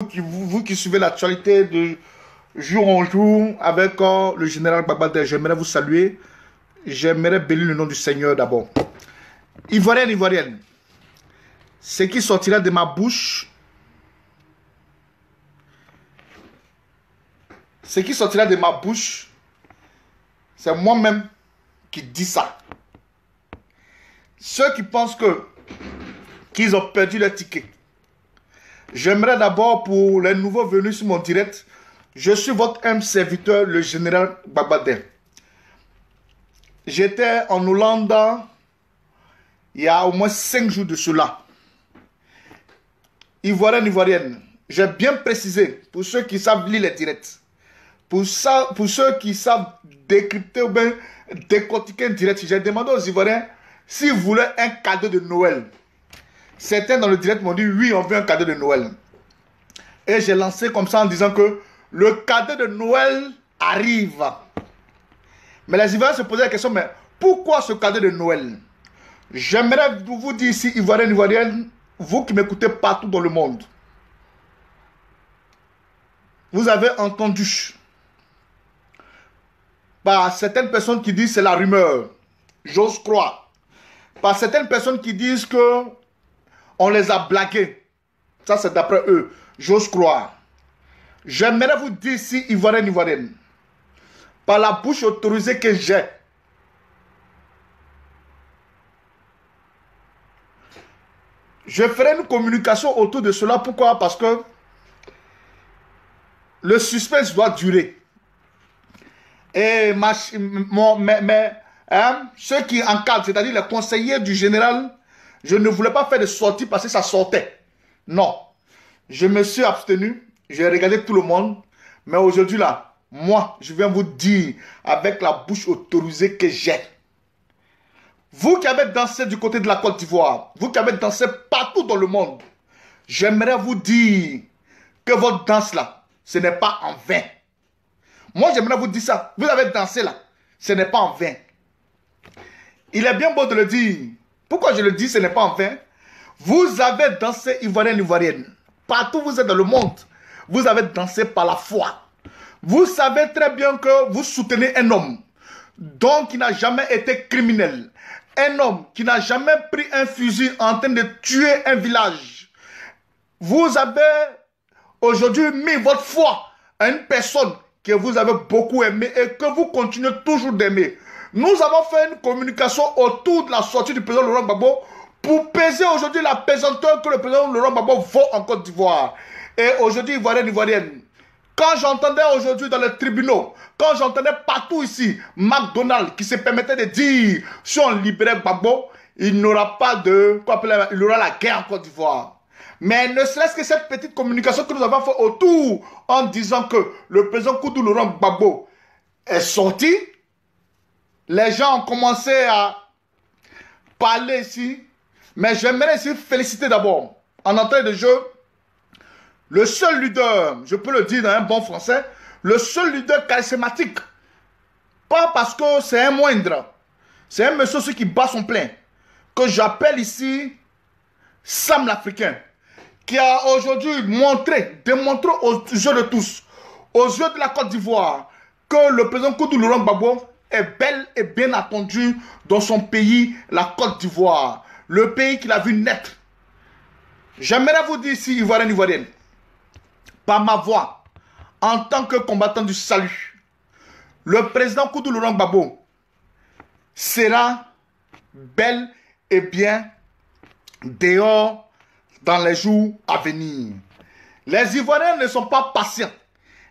vous qui suivez l'actualité de jour en jour avec le général Gbagba, j'aimerais vous saluer. J'aimerais bénir le nom du Seigneur d'abord. Ivoirienne, Ivoirienne, ce qui sortira de ma bouche, c'est moi-même qui dis ça. Ceux qui pensent qu'ils ont perdu leur ticket. J'aimerais d'abord, pour les nouveaux venus sur mon direct, je suis votre humble serviteur, le général Gbagba. J'étais en Hollande il y a au moins 5 jours de cela. Ivoirienne, Ivoirienne, j'ai bien précisé, pour ceux qui savent lire les directs, pour ceux qui savent décrypter ou bien décortiquer un direct, j'ai demandé aux Ivoiriens s'ils voulaient un cadeau de Noël. Certains dans le direct m'ont dit oui, on veut un cadeau de Noël. Et j'ai lancé comme ça en disant que le cadeau de Noël arrive. Mais les Ivoiriens se posaient la question, mais pourquoi ce cadeau de Noël? J'aimerais vous dire ici, Ivoirienne, Ivoirienne, vous qui m'écoutez partout dans le monde, vous avez entendu par certaines personnes qui disent c'est la rumeur, j'ose croire, par certaines personnes qui disent que on les a blagués, ça c'est d'après eux, j'ose croire. J'aimerais vous dire ici, Ivoirienne, Ivoirienne, par la bouche autorisée que j'ai, je ferai une communication autour de cela. Pourquoi? Parce que le suspense doit durer. Et ceux qui encadrent, c'est-à-dire les conseillers du général, je ne voulais pas faire de sortie parce que ça sortait. Non. Je me suis abstenu. J'ai regardé tout le monde. Mais aujourd'hui là, moi, je viens vous dire avec la bouche autorisée que j'ai. Vous qui avez dansé du côté de la Côte d'Ivoire, vous qui avez dansé partout dans le monde, j'aimerais vous dire que votre danse là, ce n'est pas en vain. Moi, j'aimerais vous dire ça. Vous avez dansé là, ce n'est pas en vain. Il est bien beau de le dire. Pourquoi je le dis, ce n'est pas en vain? Vous avez dansé, Ivoirienne, Ivoirienne. Partout où vous êtes dans le monde, vous avez dansé par la foi. Vous savez très bien que vous soutenez un homme, donc qui n'a jamais été criminel. Un homme qui n'a jamais pris un fusil en train de tuer un village. Vous avez aujourd'hui mis votre foi à une personne que vous avez beaucoup aimée et que vous continuez toujours d'aimer. Nous avons fait une communication autour de la sortie du président Laurent Gbagbo pour peser aujourd'hui la pesanteur que le président Laurent Gbagbo vaut en Côte d'Ivoire. Et aujourd'hui, Ivoirienne, Ivoirienne, quand j'entendais aujourd'hui dans les tribunaux, quand j'entendais partout ici, McDonald's qui se permettait de dire, si on libérait Gbagbo, il n'aura pas de, il aura la guerre en Côte d'Ivoire. Mais ne serait-ce que cette petite communication que nous avons fait autour, en disant que le président Koudou Laurent Gbagbo est sorti, les gens ont commencé à parler ici, mais j'aimerais ici féliciter d'abord, en entrée de jeu, le seul leader, je peux le dire dans un bon français, le seul leader charismatique. Pas parce que c'est un moindre. C'est un monsieur qui bat son plein. Que j'appelle ici Sam l'Africain. Qui a aujourd'hui démontré aux yeux de tous, aux yeux de la Côte d'Ivoire, que le président Koudou Laurent Gbagbo est bel et bien attendu dans son pays, la Côte d'Ivoire. Le pays qu'il a vu naître. J'aimerais vous dire ici, Ivoirienne, Ivoirienne, par ma voix, en tant que combattant du salut, le président Koudou Laurent Gbagbo sera bel et bien dehors dans les jours à venir. Les Ivoiriens ne sont pas patients.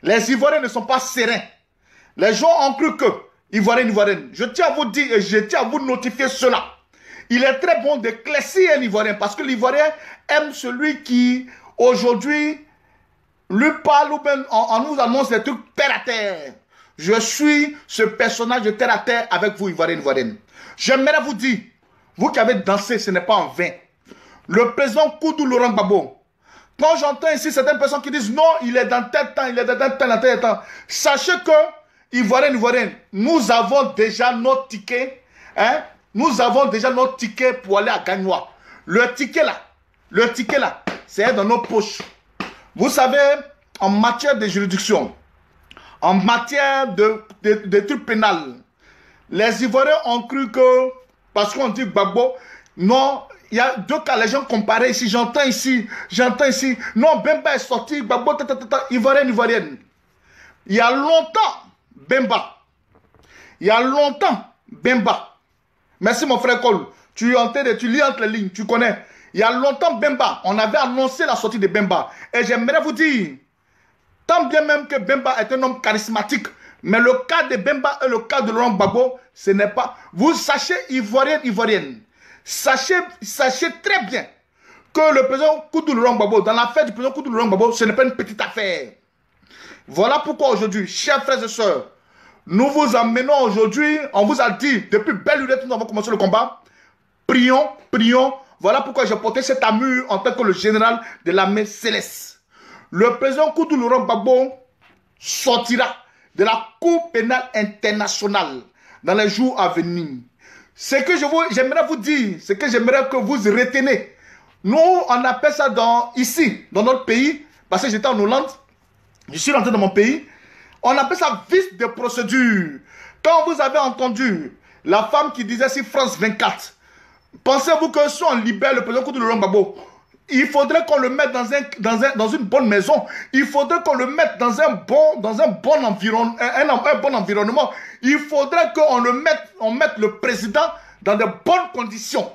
Les Ivoiriens ne sont pas sereins. Les gens ont cru que, Ivoirienne, Ivoirienne, je tiens à vous dire et je tiens à vous notifier cela. Il est très bon d'éclaircir un Ivoirien parce que l'Ivoirien aime celui qui, aujourd'hui, lui parle ou bien on nous annonce des trucs terre à terre. Je suis ce personnage de terre à terre avec vous, Ivoirienne, Ivoirienne. J'aimerais vous dire, vous qui avez dansé, ce n'est pas en vain. Le président Koudou Laurent Gbagbo, quand j'entends ici certaines personnes qui disent non, il est dans tel temps, il est dans tel temps, sachez que, Ivoirienne, Ivoirienne, nous avons déjà notre ticket, hein, nous avons déjà notre ticket pour aller à Gagnois. Le ticket là, c'est dans nos poches. Vous savez, en matière de juridiction, en matière de trucs pénals, les Ivoiriens ont cru que, parce qu'on dit Gbagbo, non, il y a deux cas, les gens comparaient ici, j'entends ici, non, Bemba est sorti, Gbagbo, Ivoirienne. Il y a longtemps, Bemba. Merci mon frère Cole, tu lis entre les lignes, tu connais. Il y a longtemps, Bemba, on avait annoncé la sortie de Bemba. Et j'aimerais vous dire, tant bien même que Bemba est un homme charismatique, mais le cas de Bemba et le cas de Laurent Gbagbo, ce n'est pas... Vous sachez, Ivoirienne, sachez très bien que le président Koudou Laurent Gbagbo, dans l'affaire du président Koudou Laurent Gbagbo, ce n'est pas une petite affaire. Voilà pourquoi aujourd'hui, chers frères et sœurs, nous vous emmenons aujourd'hui, on vous a dit, depuis belle lurette, nous avons commencé le combat, prions. Voilà pourquoi j'ai porté cette armure en tant que le général de l'armée céleste. Le président Koudou Laurent Gbagbo sortira de la Cour pénale internationale dans les jours à venir. Ce que j'aimerais vous dire, ce que j'aimerais que vous retenez, nous on appelle ça ici, dans notre pays, parce que j'étais en Hollande, je suis rentré dans mon pays, on appelle ça vice de procédure. Quand vous avez entendu la femme qui disait sur France 24, pensez-vous que si on libère le président Koudou Laurent Gbagbo, il faudrait qu'on le mette dans une bonne maison. Il faudrait qu'on le mette dans un bon environnement. Il faudrait qu'on mette le président dans de bonnes conditions.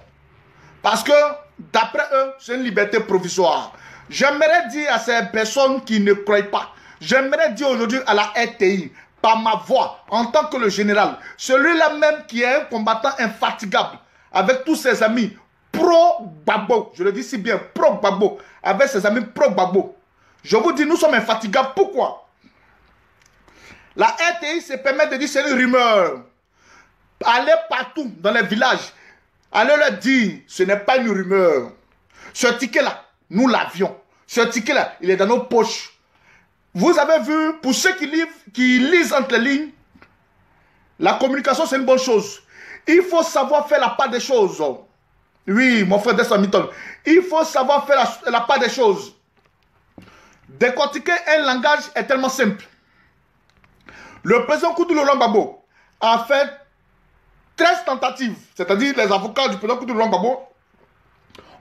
Parce que, d'après eux, c'est une liberté provisoire. J'aimerais dire à ces personnes qui ne croient pas, j'aimerais dire aujourd'hui à la RTI, par ma voix, en tant que le général, celui-là même qui est un combattant infatigable, avec tous ses amis, pro-Gbagbo, je le dis si bien, pro-Gbagbo, avec ses amis pro-Gbagbo. Je vous dis, nous sommes infatigables. Pourquoi? La RTI se permet de dire c'est une rumeur. Allez partout dans les villages, allez leur dire, ce n'est pas une rumeur. Ce ticket-là, nous l'avions. Ce ticket-là, il est dans nos poches. Vous avez vu, pour ceux qui lisent entre les lignes, la communication c'est une bonne chose. Il faut savoir faire la part des choses. Oui, mon frère Destin Mitton. Il faut savoir faire la part des choses. Décortiquer un langage est tellement simple. Le président Koudou Laurent Gbagbo a fait 13 tentatives, c'est-à-dire les avocats du président Koudou Laurent Gbagbo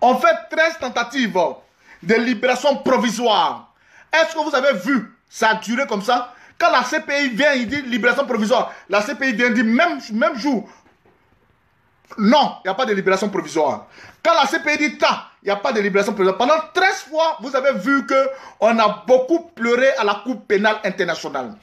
ont fait 13 tentatives de libération provisoire. Est-ce que vous avez vu ça a duré comme ça? Quand la CPI vient, il dit libération provisoire. La CPI vient, il dit même jour. Non, il n'y a pas de libération provisoire. Quand la CPI dit ta, il n'y a pas de libération provisoire. Pendant 13 fois, vous avez vu qu'on a beaucoup pleuré à la Cour pénale internationale.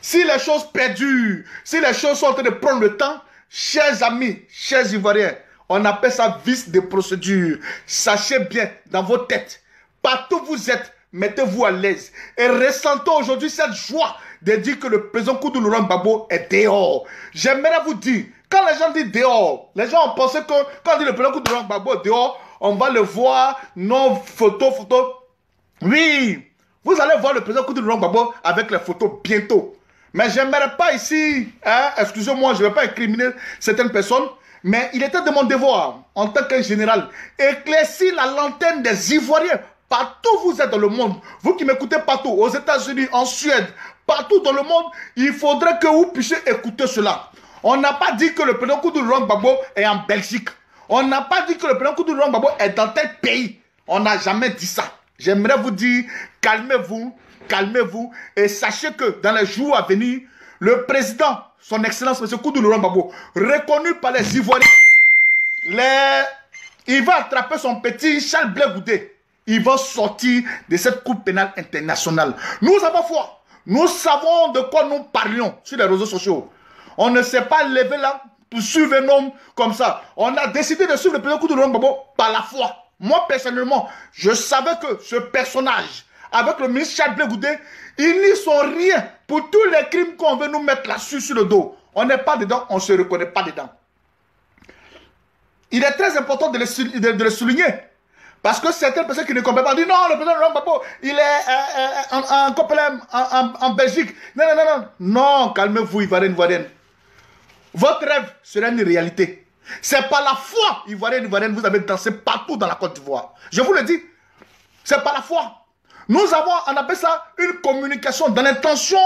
Si les choses perdurent, si les choses sont en train de prendre le temps, chers amis, chers Ivoiriens, on appelle ça vice de procédure. Sachez bien dans vos têtes, partout où vous êtes, mettez-vous à l'aise. Et ressentons aujourd'hui cette joie de dire que le président Koudou Laurent Gbagbo est dehors. J'aimerais vous dire, quand les gens disent dehors, les gens ont pensé que quand on dit le président Koudou Laurent Gbagbo est dehors, on va le voir, non, photo. Oui, vous allez voir le président Koudou Laurent Gbagbo avec les photos bientôt. Mais j'aimerais pas ici, excusez-moi, je ne vais pas incriminer certaines personnes, mais il était de mon devoir, en tant que général, éclaircir la lanterne des Ivoiriens. Partout où vous êtes dans le monde, vous qui m'écoutez partout, aux États-Unis, en Suède, partout dans le monde, il faudrait que vous puissiez écouter cela. On n'a pas dit que le président Koudou Laurent Gbagbo est en Belgique. On n'a pas dit que le président Koudou Laurent Gbagbo est dans tel pays. On n'a jamais dit ça. J'aimerais vous dire, calmez-vous, et sachez que dans les jours à venir, le président, son excellence, M. Koudou Laurent Gbagbo, reconnu par les Ivoiriens, il va attraper son petit Charles Blé Goudé. Il va sortir de cette Cour pénale internationale. Nous avons foi. Nous savons de quoi nous parlions sur les réseaux sociaux. On ne s'est pas levé là pour suivre un homme comme ça. On a décidé de suivre le président Koudou Laurent Gbagbo par la foi. Moi, personnellement, je savais que ce personnage, avec le ministre Charles Blé Goudé, ils n'y sont rien pour tous les crimes qu'on veut nous mettre là-dessus sur le dos. On n'est pas dedans, on ne se reconnaît pas dedans. Il est très important de le souligner. Parce que certaines personnes qui ne comprennent pas disent non, le président Laurent Gbagbo, il est en Belgique. Non, calmez-vous, Ivoirienne. Votre rêve sera une réalité. C'est par la foi, Ivoirienne, vous avez dansé partout dans la Côte d'Ivoire. Je vous le dis, c'est par la foi. Nous avons, on appelle ça une communication dans l'intention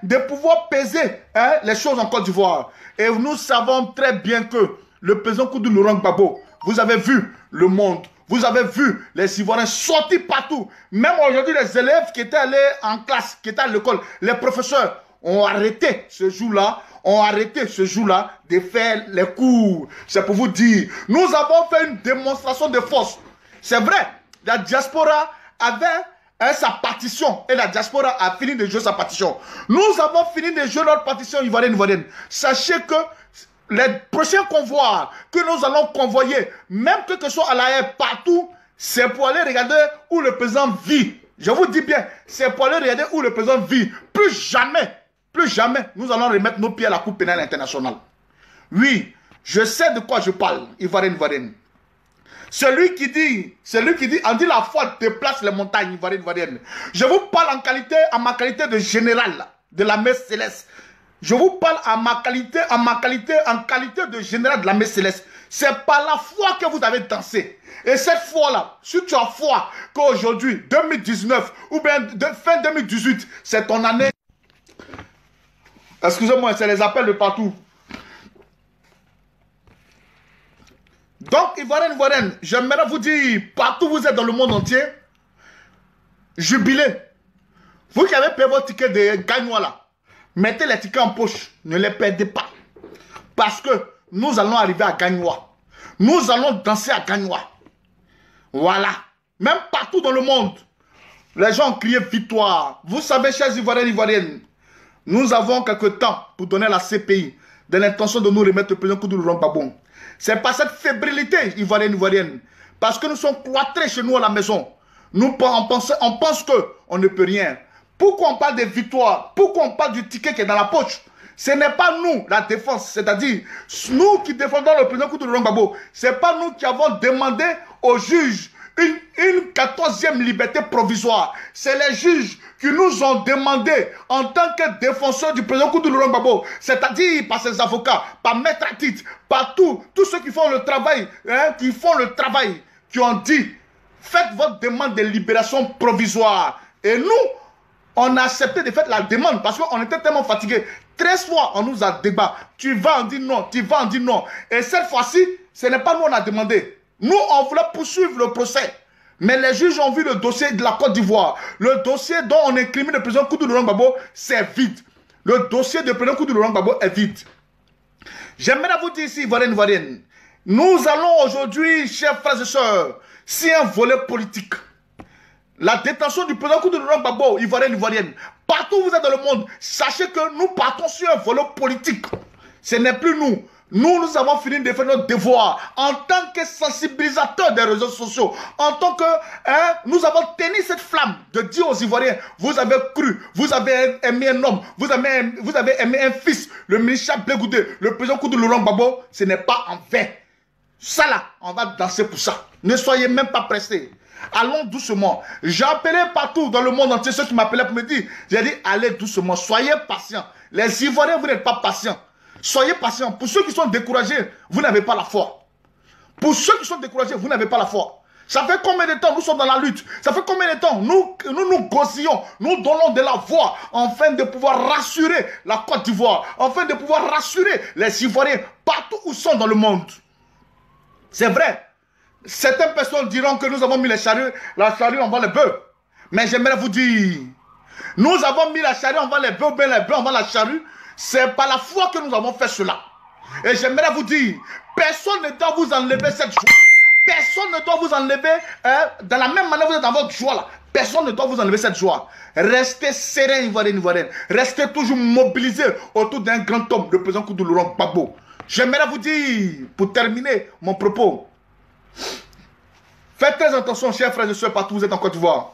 de pouvoir peser les choses en Côte d'Ivoire. Et nous savons très bien que le président Koudou Laurent Gbagbo, vous avez vu le monde, vous avez vu les Ivoiriens sortir partout. Même aujourd'hui, les élèves qui étaient allés en classe, qui étaient à l'école, les professeurs ont arrêté ce jour-là, de faire les cours. C'est pour vous dire, nous avons fait une démonstration de force. C'est vrai, la diaspora avait sa partition et la diaspora a fini de jouer sa partition. Nous avons fini de jouer notre partition ivoirienne. Sachez que les prochains convois que nous allons convoyer, même que ce soit à la haie, partout, c'est pour aller regarder où le président vit. Je vous dis bien, c'est pour aller regarder où le président vit. Plus jamais, nous allons remettre nos pieds à la Cour pénale internationale. Oui, je sais de quoi je parle, ivoirienne. Celui qui dit, on dit la foi déplace les montagnes, ivoirienne. Je vous parle en ma qualité de général de la messe céleste. Je vous parle en qualité de général de la messe céleste. C'est par la foi que vous avez dansé. Et cette foi-là, si tu as foi qu'aujourd'hui, 2019 ou bien fin 2018, c'est ton année. Excusez-moi, c'est les appels de partout. Donc, ivoirienne, j'aimerais vous dire, partout où vous êtes dans le monde entier, jubilez. Vous qui avez payé votre ticket de Gagnois là, mettez les tickets en poche, ne les perdez pas. Parce que nous allons arriver à Gagnois. Nous allons danser à Gagnois. Voilà. Même partout dans le monde, les gens ont crié victoire. Vous savez, chers ivoiriennes, nous avons quelques temps pour donner la CPI de l'intention de nous remettre le président Koudou Laurent Gbagbo. C'est par cette fébrilité ivoirienne. Parce que nous sommes cloîtrés chez nous à la maison. On pense qu'on ne peut rien. Pourquoi on parle des victoires? Pourquoi on parle du ticket qui est dans la poche? Ce n'est pas nous, la défense. C'est-à-dire, nous qui défendons le président Koudou Laurent Gbagbo, ce n'est pas nous qui avons demandé aux juges une 14e liberté provisoire. C'est les juges qui nous ont demandé en tant que défenseurs du président Koudou Laurent Gbagbo, c'est-à-dire par ses avocats, par Maître Atit, par tous ceux qui font le travail, qui ont dit, faites votre demande de libération provisoire. Et nous, on a accepté de faire la demande parce qu'on était tellement fatigués. 13 fois, on nous a débat. Tu vas, on dit non, tu vas, on dit non. Et cette fois-ci, ce n'est pas nous, on a demandé. Nous, on voulait poursuivre le procès. Mais les juges ont vu le dossier de la Côte d'Ivoire. Le dossier dont on incrimine le président Koudou Laurent Gbagbo, c'est vide. Le dossier du président Koudou Laurent Gbagbo est vide. J'aimerais vous dire ici, ivoirienne, nous allons aujourd'hui, chers frères et sœurs, si un volet politique, la détention du président Koudou Laurent Gbagbo, ivoirienne, partout où vous êtes dans le monde, sachez que nous partons sur un volet politique. Ce n'est plus nous. Nous avons fini de faire notre devoir en tant que sensibilisateurs des réseaux sociaux. En tant que nous avons tenu cette flamme de dire aux Ivoiriens, vous avez cru, vous avez aimé un homme, vous avez aimé un fils, le ministre Blegoudé, le président Koudou Laurent Gbagbo, ce n'est pas en vain. Ça là, on va danser pour ça. Ne soyez même pas pressés. Allons doucement. J'ai appelé partout dans le monde entier ceux qui m'appelaient pour me dire, j'ai dit, allez doucement, soyez patients. Les Ivoiriens, vous n'êtes pas patients. Soyez patients. Pour ceux qui sont découragés, vous n'avez pas la foi. Pour ceux qui sont découragés, vous n'avez pas la foi. Ça fait combien de temps nous sommes dans la lutte? Ça fait combien de temps nous gossillons, nous donnons de la voix afin de pouvoir rassurer la Côte d'Ivoire, afin de pouvoir rassurer les Ivoiriens partout où ils sont dans le monde. C'est vrai. Certaines personnes diront que nous avons mis la charrue avant les bœufs. Mais j'aimerais vous dire, nous avons mis la charrue avant les bœufs, ou bien les bœufs avant la charrue. C'est par la foi que nous avons fait cela. Et j'aimerais vous dire, personne ne doit vous enlever cette joie. Personne ne doit vous enlever, dans la même manière que vous êtes dans votre joie là. Personne ne doit vous enlever cette joie. Restez serein, ivoirienne. Restez toujours mobilisés autour d'un grand homme, le président Koudou Laurent Gbagbo. J'aimerais vous dire, pour terminer mon propos, faites très attention, chers frères et sœurs, partout où vous êtes en Côte d'Ivoire.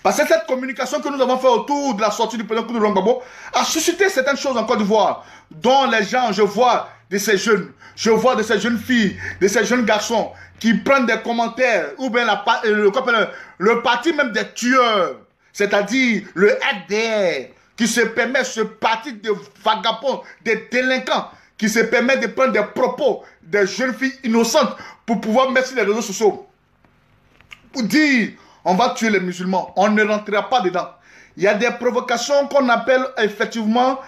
Parce que cette communication que nous avons fait autour de la sortie du président Koudou Laurent Gbagbo a suscité certaines choses en Côte d'Ivoire, dont les gens, je vois de ces jeunes filles, de ces jeunes garçons qui prennent des commentaires, ou bien le parti même des tueurs, c'est-à-dire le FDR, qui se permet, ce parti de vagabonds, des délinquants, qui se permet de prendre des propos des jeunes filles innocentes pour pouvoir mettre sur les réseaux sociaux. Pour dire, on va tuer les musulmans. On ne rentrera pas dedans. Il y a des provocations qu'on appelle effectivement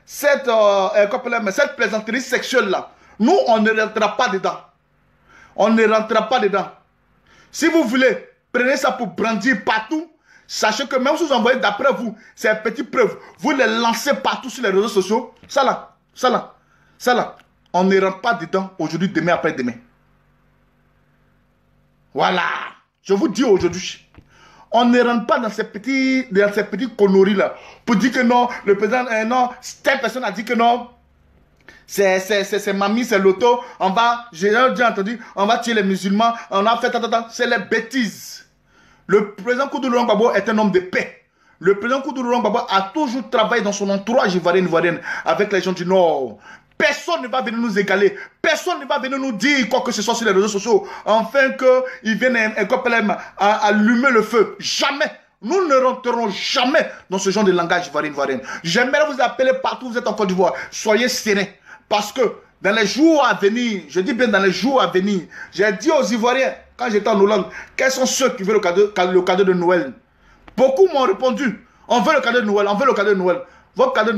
cette plaisanterie sexuelle-là. Nous, on ne rentrera pas dedans. On ne rentrera pas dedans. Si vous voulez, prenez ça pour brandir partout. Sachez que même si vous envoyez d'après vous, ces petites preuves, vous les lancez partout sur les réseaux sociaux. Ça là, on ne rentre pas dedans aujourd'hui, demain, après-demain. Voilà. Je vous dis aujourd'hui, on ne rentre pas dans ces petits conneries-là pour dire que non, le président, non, telle personne a dit que non, c'est mamie, c'est l'auto, j'ai entendu, on va tuer les musulmans, on a fait, c'est les bêtises. Le président Koudoulou Gbagbo est un homme de paix. Le président Koudoulou Gbagbo a toujours travaillé dans son entourage ivoirien avec les gens du Nord. Personne ne va venir nous égaler. Personne ne va venir nous dire quoi que ce soit sur les réseaux sociaux. Enfin qu'ils viennent allumer le feu. Jamais. Nous ne rentrerons jamais dans ce genre de langage ivoirien. J'aimerais vous appeler partout où vous êtes en Côte d'Ivoire. Soyez sereins. Parce que dans les jours à venir, je dis bien dans les jours à venir, j'ai dit aux Ivoiriens, quand j'étais en Hollande, quels sont ceux qui veulent le cadeau de Noël? Beaucoup m'ont répondu, on veut le cadeau de Noël, on veut le cadeau de Noël. Vos cadeaux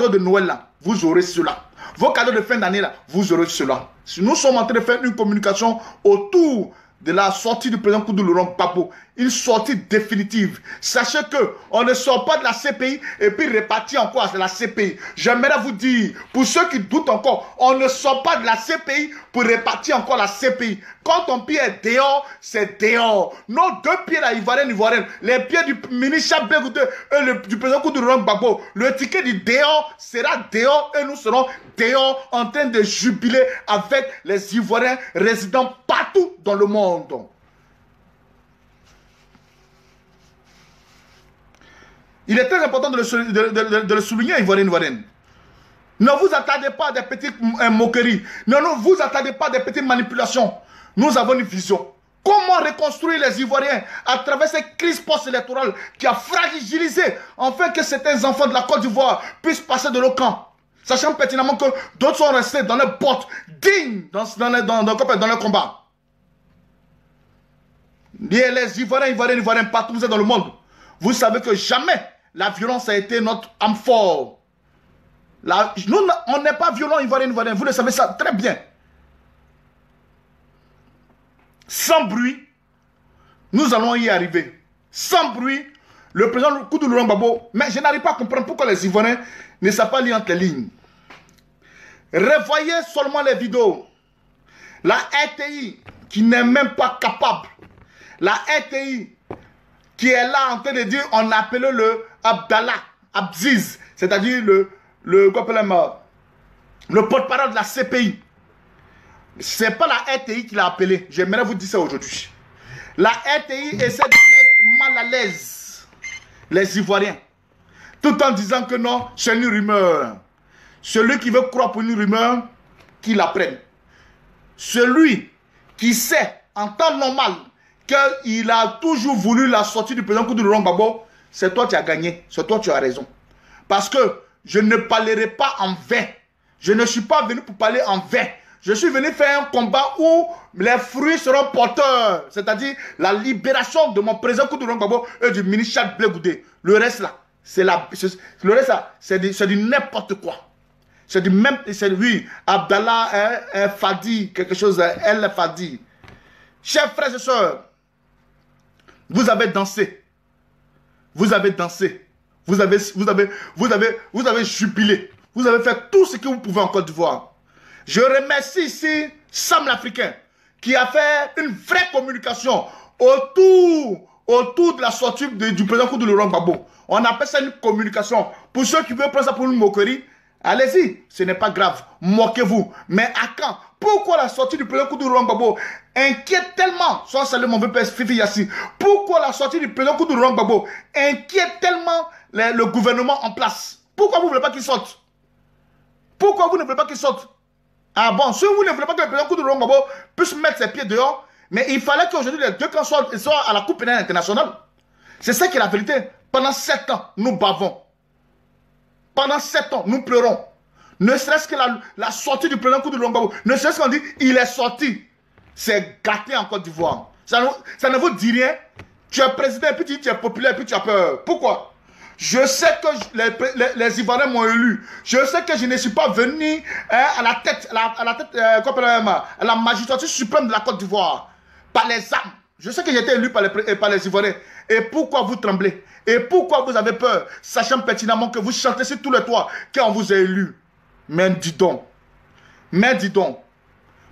de Noël là, vous aurez cela. Vos cadeaux de fin d'année là, vous aurez cela. Nous sommes en train de faire une communication autour de la sortie du président Koudoulou Gbagbo, une sortie définitive. Sachez que on ne sort pas de la CPI et puis repartir encore à la CPI. J'aimerais vous dire, pour ceux qui doutent encore, on ne sort pas de la CPI pour repartir encore à la CPI. Quand ton pied est dehors, c'est dehors. Nos deux pieds là, ivoiriens, les pieds du ministre Bégoudé et du président Koudoulou Gbagbo, le ticket du dehors sera dehors et nous serons dehors en train de jubiler avec les Ivoiriens résidant partout dans le monde. Il est très important de le souligner, Ivoirienne. Ne vous attardez pas à des petites moqueries. Ne vous attardez pas à des petites manipulations. Nous avons une vision. Comment reconstruire les Ivoiriens à travers cette crise post-électorale qui a fragilisé, afin que certains enfants de la Côte d'Ivoire puissent passer de leur camp, sachant pertinemment que d'autres sont restés dans leurs bottes, dignes dans leur combat. Les Ivoiriens, partout où vous êtes dans le monde, vous savez que jamais la violence a été notre âme fort. Nous, on n'est pas violent, Ivoirien, vous le savez ça très bien. Sans bruit, nous allons y arriver. Sans bruit, le président Koudoulou Gbagbo, mais je n'arrive pas à comprendre pourquoi les Ivoiriens ne savent pas lire entre les lignes. Revoyez seulement les vidéos. La RTI, qui n'est même pas capable. La RTI, qui est là en train de dire, on appelle le Abdallah Abziz, c'est-à-dire le porte-parole de la CPI. C'est pas la RTI qui l'a appelé. J'aimerais vous dire ça aujourd'hui. La RTI essaie de mettre mal à l'aise les Ivoiriens, tout en disant que non, c'est une rumeur. Celui qui veut croire pour une rumeur, qu'il la prenne. Celui qui sait en temps normal qu'il a toujours voulu la sortie du président Koudoulou Gbagbo, c'est toi qui as gagné, c'est toi qui as raison. Parce que je ne parlerai pas en vain. Je ne suis pas venu pour parler en vain. Je suis venu faire un combat où les fruits seront porteurs. C'est-à-dire la libération de mon président Koudoulou Gbagbo et du ministre Charles Blegoudé. Le reste là, c'est du n'importe quoi. C'est du même, oui, Abdallah Fadi, quelque chose, El Fadi. Chers frères et sœurs, vous avez dansé. Vous avez dansé. Vous avez jubilé. Vous avez fait tout ce que vous pouvez en Côte d'Ivoire. Je remercie ici Sam l'Africain qui a fait une vraie communication autour de la sortie du président Koudoulou Gbagbo. On appelle ça une communication. Pour ceux qui veulent prendre ça pour une moquerie, allez-y, ce n'est pas grave, moquez-vous. Mais à quand? Pourquoi la sortie du président Koudoulou Gbagbo inquiète tellement, soit salut mon vieux père Fifi Yassi, pourquoi la sortie du président Koudoulou Gbagbo inquiète tellement le gouvernement en place? Pourquoi vous ne voulez pas qu'il sorte? Pourquoi vous ne voulez pas qu'il sorte? Ah bon, si vous ne voulez pas que le président Koudoulou Gbagbo puisse mettre ses pieds dehors, mais il fallait qu'aujourd'hui les deux camps soient à la Cour pénale internationale. C'est ça qui est la vérité. Pendant 7 ans, nous bavons. Pendant 7 ans, nous pleurons. Ne serait-ce que la sortie du président Koudoulou Gbagbo, ne serait-ce qu'on dit, il est sorti. C'est gâté en Côte d'Ivoire. Ça ne vous dit rien. Tu es président, et puis tu es populaire, et puis tu as peur. Pourquoi? Je sais que les Ivoiriens m'ont élu. Je sais que je ne suis pas venu à la tête, à la magistrature suprême de la Côte d'Ivoire. Par les âmes. Je sais que j'ai été élu par les Ivoiriens. Et pourquoi vous tremblez? Et pourquoi vous avez peur? Sachant pertinemment que vous chantez sur tous les toits quand on vous a élu. Mais dis donc. Mais dis donc.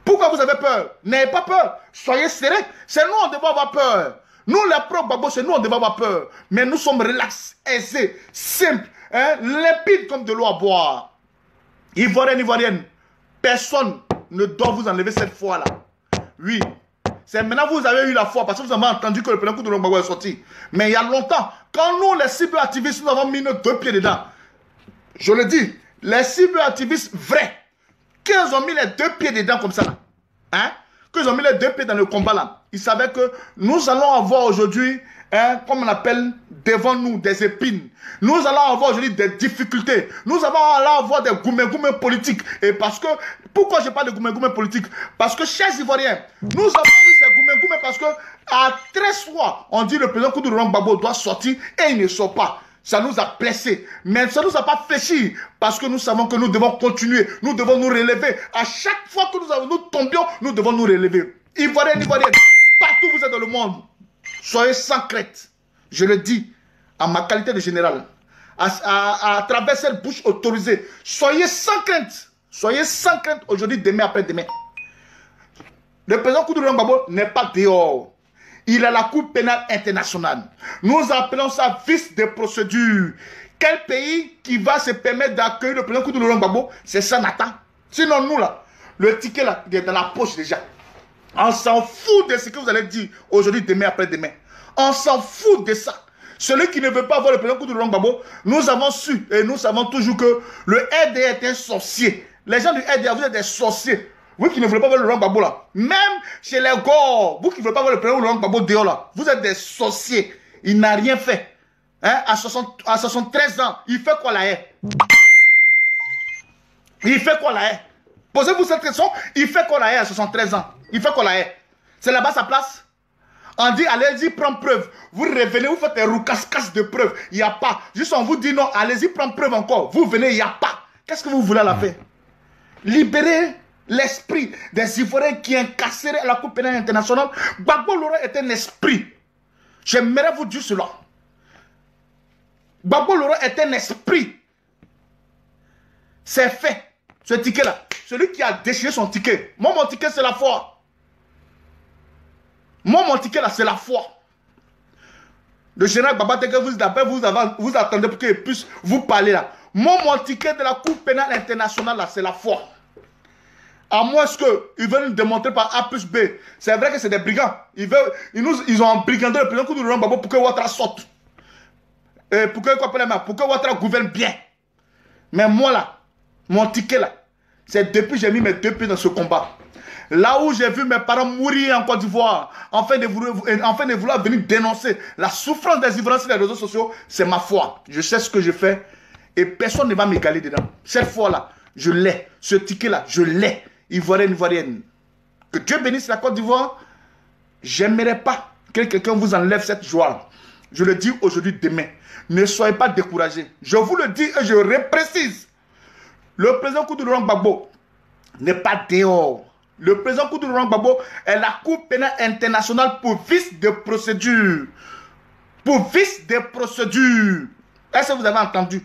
Pourquoi vous avez peur? N'ayez pas peur. Soyez serein. C'est nous on devons avoir peur. Nous, les pro-Gbagbo, c'est nous on devons avoir peur. Mais nous sommes relax, aisés, simples, limpides comme de l'eau à boire. Ivoirienne, Ivoirienne, personne ne doit vous enlever cette foi-là. Oui. C'est maintenant que vous avez eu la foi parce que vous avez entendu que le président Koudou Gbagbo est sorti. Mais il y a longtemps, quand nous, les cyberactivistes, nous avons mis nos 2 pieds dedans. Je le dis, les cyberactivistes vrais, qu'ils ont mis les 2 pieds dedans comme ça, hein, qu'ils ont mis les 2 pieds dans le combat là, ils savaient que nous allons avoir aujourd'hui, comme on appelle, devant nous des épines. Nous allons avoir aujourd'hui des difficultés. Nous allons avoir des goumé-goumé politiques. Et parce que, pourquoi je parle de goumé-goumé politique? Parce que, chers Ivoiriens, nous avons eu ces goumé-goumé parce que, à 13 fois, on dit le président Koudou Gbagbo doit sortir et il ne sort pas. Ça nous a blessés. Mais ça ne nous a pas fléchi. Parce que nous savons que nous devons continuer. Nous devons nous relever. À chaque fois que nous tombions, nous devons nous relever. Ivoiriens, Ivoiriens, partout où vous êtes dans le monde, soyez sans crainte. Je le dis à ma qualité de général. À travers cette bouche autorisée. Soyez sans crainte. Soyez sans crainte aujourd'hui, demain, après-demain. Le président Koudou Gbagbo n'est pas dehors. Il a la Cour pénale internationale. Nous appelons ça vice de procédure. Quel pays qui va se permettre d'accueillir le président Koudou Gbagbo? C'est ça, Nathan. Sinon, nous, là, le ticket, là, il est dans la poche déjà. On s'en fout de ce que vous allez dire aujourd'hui, demain, après-demain. On s'en fout de ça. Celui qui ne veut pas voir le président Koudou Gbagbo, nous avons su et nous savons toujours que le RDA est un sorcier. Les gens du RDA, vous êtes des sorciers. Vous qui ne voulez pas voir le Laurent Gbagbo là, même chez les Gors, vous qui ne voulez pas voir le président Laurent Gbagbo dehors là, vous êtes des sorciers. Il n'a rien fait. Hein? À 73 ans, il fait quoi là? Il fait quoi là? Posez-vous cette question. Il fait quoi là à 73 ans? Il fait quoi là? C'est là-bas sa place? On dit, allez-y, prendre preuve. Vous revenez, vous faites des roucasse-casse de preuves. Il n'y a pas. Juste on vous dit non, allez-y, prendre preuve encore. Vous venez, il n'y a pas. Qu'est-ce que vous voulez à la fin? Libérer l'esprit des Ivoiriens qui incarcérés à la Cour pénale internationale. Gbagbo Laurent est un esprit. J'aimerais vous dire cela. Gbagbo Laurent est un esprit. C'est fait. Ce ticket-là. Celui qui a déchiré son ticket. Moi, mon ticket, c'est la foi. Moi, mon ticket, là, c'est la foi. Le général Babateke, vous attendez pour qu'il puisse vous parler là. Moi, mon ticket de la Cour pénale internationale, là, c'est la foi. À moins qu'ils veulent nous démontrer par A plus B. C'est vrai que c'est des brigands. Ils ont embrigandé le président Koudou Gbagbo pour que Ouattara sorte. Et pour que Ouattara gouverne bien. Mais moi là, mon ticket là, c'est depuis que j'ai mis mes 2 pieds dans ce combat. Là où j'ai vu mes parents mourir en Côte d'Ivoire, enfin de vouloir venir dénoncer la souffrance des Ivoiriens sur les réseaux sociaux, c'est ma foi. Je sais ce que je fais et personne ne va m'égaler dedans. Cette fois-là, je l'ai. Ce ticket-là, je l'ai. Ivoirienne, Ivoirienne. Que Dieu bénisse la Côte d'Ivoire. J'aimerais pas que quelqu'un vous enlève cette joie. Je le dis aujourd'hui, demain. Ne soyez pas découragés. Je vous le dis et je reprécise. Le président Koudou Gbagbo n'est pas dehors. Le président Koudou Gbagbo est la Cour pénale internationale pour vice de procédure. Pour vice de procédure. Est-ce que vous avez entendu?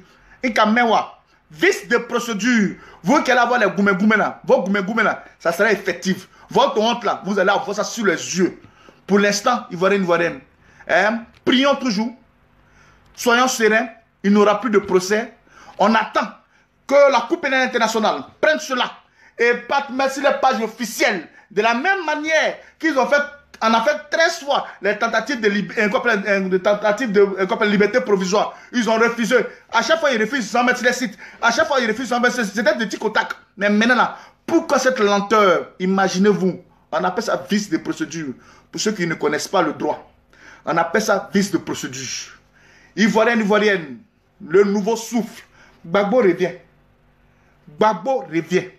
Vice de procédure. Vous qui allez avoir les goumé-goumé là, vos goumé-goumé là, ça sera effectif. Votre honte là, vous allez avoir ça sur les yeux. Pour l'instant, Ivoirienne, Ivoirienne, prions toujours. Soyons sereins. Il n'y aura plus de procès. On attend que la Cour pénale internationale prenne cela et mettre sur les pages officielles. De la même manière qu'ils ont fait, on a fait 13 fois les tentatives de liberté provisoire. Ils ont refusé. À chaque fois, ils refusent sans mettre les sites. À chaque fois, ils refusent sans mettre. C'était des tic au tac. Mais maintenant, là, pourquoi cette lenteur? Imaginez-vous. On appelle ça vice de procédure. Pour ceux qui ne connaissent pas le droit. On appelle ça vice de procédure. Ivoirienne, Ivoirienne, le nouveau souffle. Gbagbo revient. Gbagbo revient.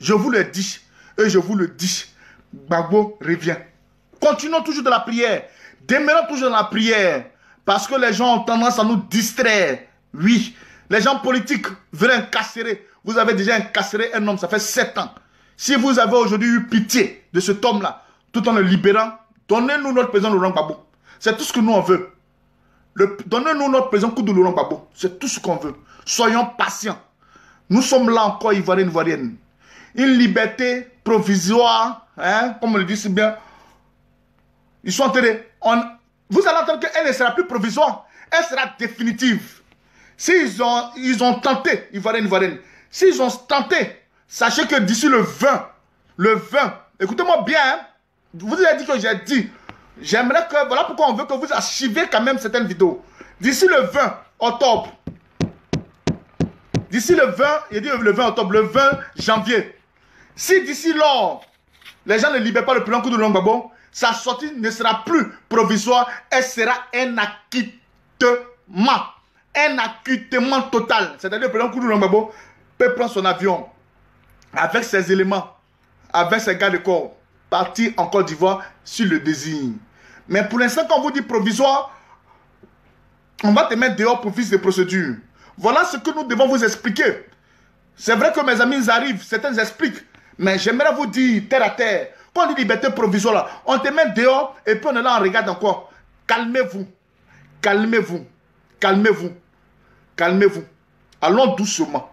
Je vous le dis. Et je vous le dis. Gbagbo revient. Continuons toujours dans la prière. Demeurons toujours dans la prière. Parce que les gens ont tendance à nous distraire. Oui. Les gens politiques veulent incarcérer. Vous avez déjà incarcéré un homme, ça fait 7 ans. Si vous avez aujourd'hui eu pitié de cet homme-là, tout en le libérant, donnez-nous notre président Laurent Gbagbo. C'est tout ce que nous on veut. Donnez-nous notre président Koudou Laurent Gbagbo. C'est tout ce qu'on veut. Soyons patients. Nous sommes là encore, Ivoiriennes. Une liberté provisoire, hein, comme on le dit si bien. Ils sont enterrés. Vous allez entendre qu'elle ne sera plus provisoire. Elle sera définitive. S'ils ont tenté, Ivoiriennes, s'ils ont tenté, sachez que d'ici le 20, écoutez-moi bien, hein, vous avez dit que j'ai dit, j'aimerais que, voilà pourquoi on veut que vous archivez quand même certaines vidéos. D'ici le 20 octobre, d'ici le 20, il dit le 20 octobre, le 20 janvier, si d'ici lors, les gens ne libèrent pas le président Koudou Laurent Gbagbo, sa sortie ne sera plus provisoire, elle sera un acquittement. Un acquittement total. C'est-à-dire que le président Koudou Laurent Gbagbo peut prendre son avion avec ses éléments, avec ses gardes de corps, partir en Côte d'Ivoire sur le désir. Mais pour l'instant, quand on vous dit provisoire, on va te mettre dehors pour vice de procédure. Voilà ce que nous devons vous expliquer. C'est vrai que mes amis ils arrivent, certains expliquent, mais j'aimerais vous dire terre à terre. Quand on dit liberté provisoire, là, on te met dehors et puis on est là, on regarde encore. Calmez-vous. Calmez-vous. Calmez-vous. Calmez-vous. Allons doucement.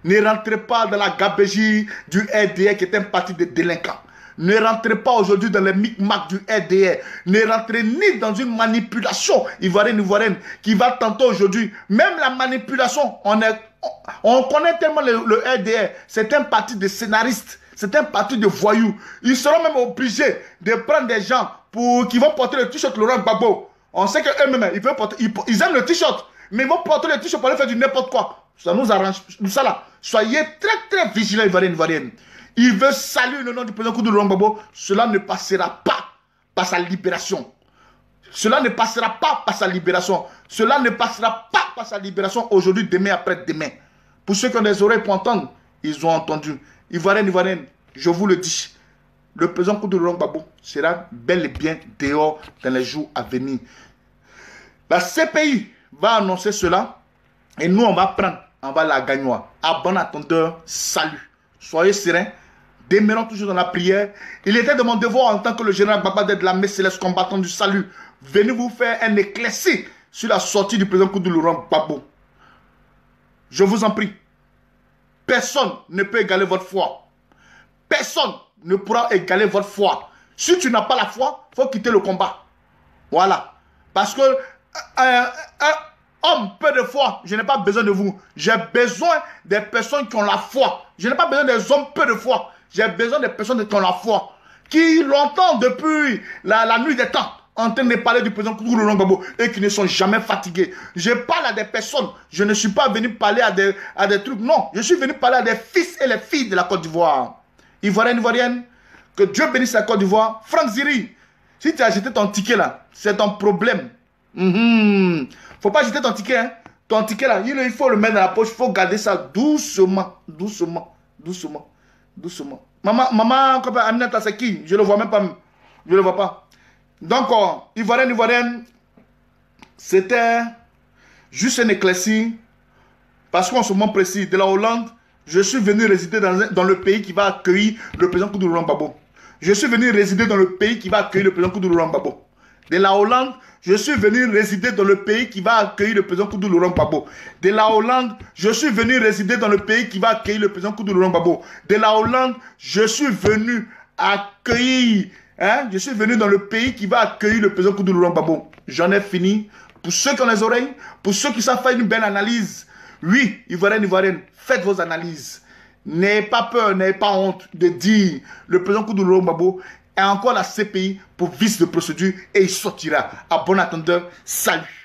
Ne rentrez pas dans la gabégie du RDR qui est un parti de délinquants. Ne rentrez pas aujourd'hui dans les micmacs du RDR. Ne rentrez ni dans une manipulation ivoirienne qui va tenter aujourd'hui. Même la manipulation, on connaît tellement le RDR. C'est un parti de scénaristes. C'est un parti de voyous. Ils seront même obligés de prendre des gens qui vont porter le t-shirt Laurent Gbagbo. On sait qu'eux-mêmes, ils aiment le t-shirt. Mais ils vont porter le t-shirt pour aller faire du n'importe quoi. Ça nous arrange. Ça là. Soyez très très vigilants, Ivoiriennes. Il veut saluer le nom du président Koudou Laurent Gbagbo. Cela ne passera pas par sa libération. Cela ne passera pas par sa libération. Cela ne passera pas par sa libération aujourd'hui, demain, après-demain. Pour ceux qui ont des oreilles pour entendre, ils ont entendu. Ivoiriennes, je vous le dis. Le président Koudou Laurent Gbagbo sera bel et bien dehors dans les jours à venir. La CPI va annoncer cela et nous on va prendre, on va la gagner. À bon attendeur, salut. Soyez sereins, demeurons toujours dans la prière. Il était de mon devoir en tant que le général Gbagbo de la Messe Céleste combattant du salut. Venez vous faire un éclairci sur la sortie du président Koudou Laurent Gbagbo. Je vous en prie. Personne ne peut égaler votre foi. Personne ne pourra égaler votre foi. Si tu n'as pas la foi, il faut quitter le combat. Voilà. Parce que homme, peu de foi, je n'ai pas besoin de vous. J'ai besoin des personnes qui ont la foi. Je n'ai pas besoin des hommes peu de foi. J'ai besoin des personnes qui ont la foi. Qui l'entendent depuis la nuit des temps en train de parler du président Koudou Laurent Gbagbo et qui ne sont jamais fatigués. Je parle à des personnes. Je ne suis pas venu parler à des trucs. Non, je suis venu parler à des fils et les filles de la Côte d'Ivoire. Ivoirienne, que Dieu bénisse la Côte d'Ivoire. Franck Ziri, si tu as acheté ton ticket là, c'est ton problème. Faut pas jeter ton ticket, hein. Ton ticket là, il faut le mettre dans la poche, il faut garder ça doucement. Maman, Aminata, c'est qui? Je le vois même pas. Je le vois pas. Donc, Ivoirienne, c'était juste un éclairci. Parce qu'en ce moment précis, de la Hollande, je suis venu résider dans le pays qui va accueillir le président Koudou Laurent Gbagbo. Je suis venu résider dans le pays qui va accueillir le président Koudou Laurent Gbagbo. De la Hollande, je suis venu résider dans le pays qui va accueillir le président Koudou Laurent Gbagbo. De la Hollande, je suis venu résider dans le pays qui va accueillir le président Koudou Laurent Gbagbo. De la Hollande, je suis venu accueillir, je suis venu dans le pays qui va accueillir le président Koudou Laurent Gbagbo. J'en ai fini. Pour ceux qui ont les oreilles, pour ceux qui savent faire une belle analyse, oui, Ivoirienne, faites vos analyses. N'ayez pas peur, n'ayez pas honte de dire le président Koudou Laurent Gbagbo est encore la CPI pour vice de procédure et il sortira. À bon attendeur, salut.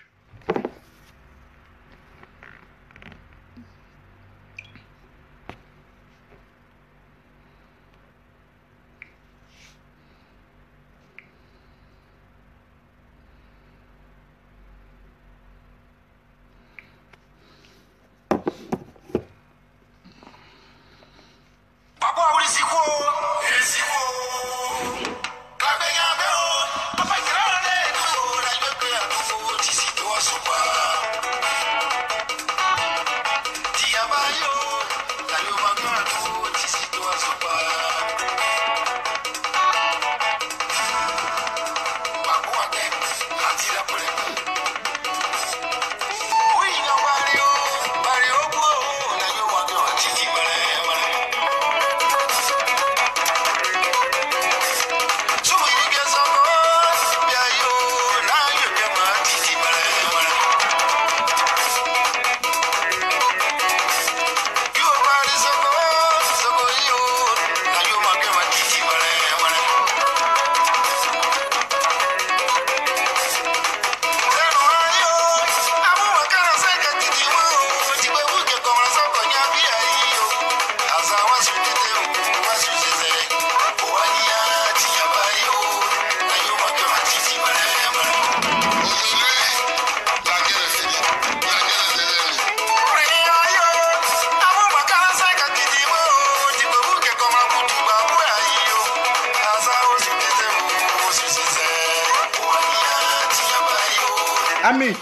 Ami,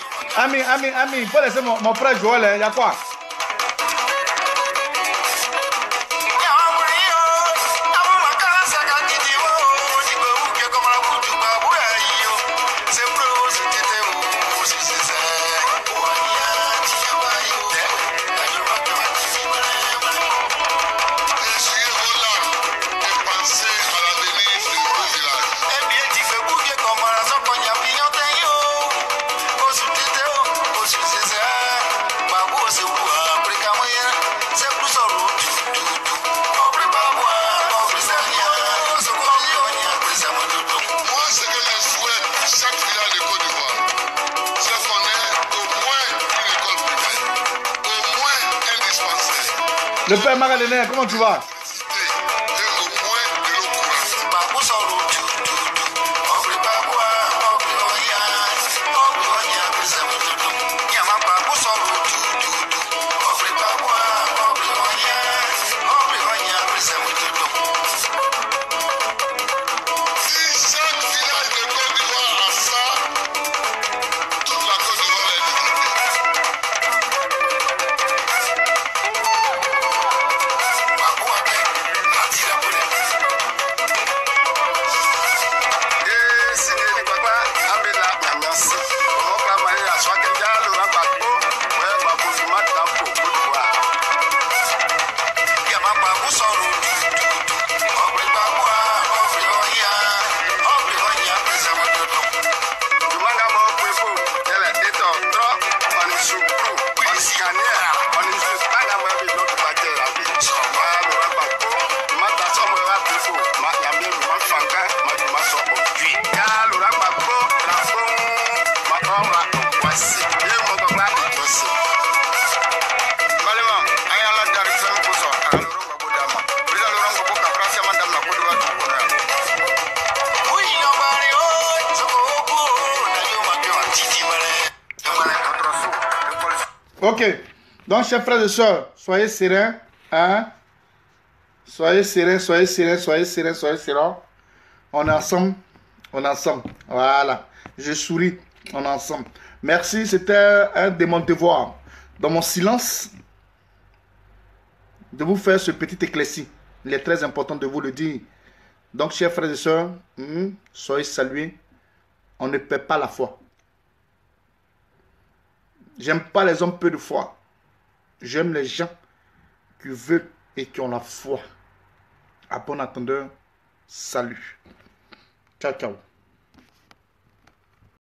faut laisser mon frère Joël, il y a quoi? Le père Magadéner, comment tu vas? Ok, donc chers frères et sœurs, soyez sereins, hein? Soyez sereins, soyez sereins, soyez sereins, soyez sereins. On est ensemble, voilà. Je souris, on est ensemble. Merci, c'était un de mon devoir, dans mon silence, de vous faire ce petit éclairci. Il est très important de vous le dire. Donc, chers frères et sœurs, soyez salués. On ne perd pas la foi. J'aime pas les hommes peu de foi. J'aime les gens qui veulent et qui ont la foi. À bon entendeur, salut. Ciao, ciao.